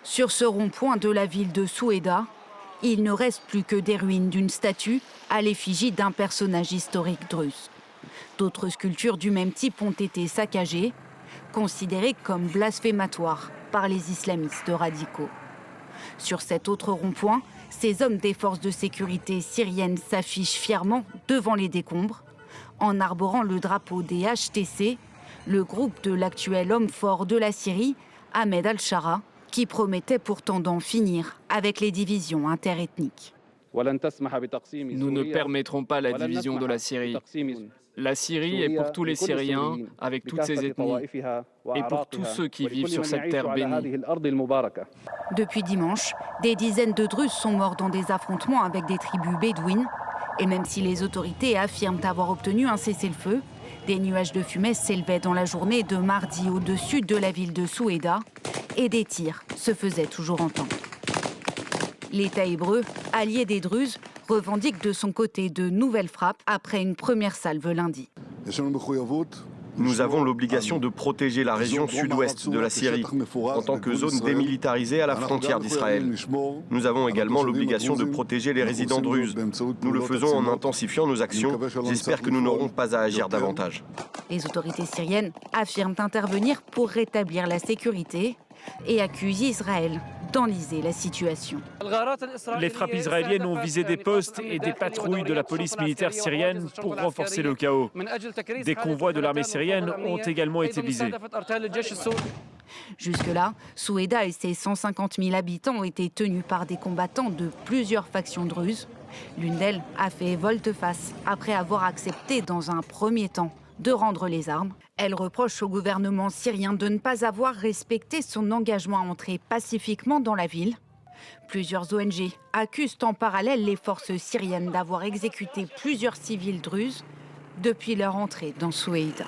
Sur ce rond-point de la ville de Soueïda, il ne reste plus que des ruines d'une statue à l'effigie d'un personnage historique druze. D'autres sculptures du même type ont été saccagées, considérées comme blasphématoires par les islamistes radicaux. Sur cet autre rond-point, ces hommes des forces de sécurité syriennes s'affichent fièrement devant les décombres, en arborant le drapeau des HTC, le groupe de l'actuel homme fort de la Syrie, Ahmed al-Shara, qui promettait pourtant d'en finir avec les divisions interethniques. Nous ne permettrons pas la division de la Syrie. La Syrie est pour tous les Syriens, avec toutes ses ethnies, et pour tous ceux qui vivent sur cette terre bénie. Depuis dimanche, des dizaines de Druzes sont morts dans des affrontements avec des tribus bédouines. Et même si les autorités affirment avoir obtenu un cessez-le-feu, des nuages de fumée s'élevaient dans la journée de mardi au-dessus de la ville de Soueïda et des tirs se faisaient toujours entendre. L'État hébreu, allié des Druzes, revendique de son côté de nouvelles frappes après une première salve lundi. Nous avons l'obligation de protéger la région sud-ouest de la Syrie en tant que zone démilitarisée à la frontière d'Israël. Nous avons également l'obligation de protéger les résidents druzes. Nous le faisons en intensifiant nos actions. J'espère que nous n'aurons pas à agir davantage. Les autorités syriennes affirment intervenir pour rétablir la sécurité et accusent Israël d'enliser la situation. Les frappes israéliennes ont visé des postes et des patrouilles de la police militaire syrienne pour renforcer le chaos. Des convois de l'armée syrienne ont également été visés. Jusque-là, Soueïda et ses 150 000 habitants ont été tenus par des combattants de plusieurs factions druzes. L'une d'elles a fait volte-face après avoir accepté dans un premier temps de rendre les armes. Elle reproche au gouvernement syrien de ne pas avoir respecté son engagement à entrer pacifiquement dans la ville. Plusieurs ONG accusent en parallèle les forces syriennes d'avoir exécuté plusieurs civils druzes depuis leur entrée dans Soueïda.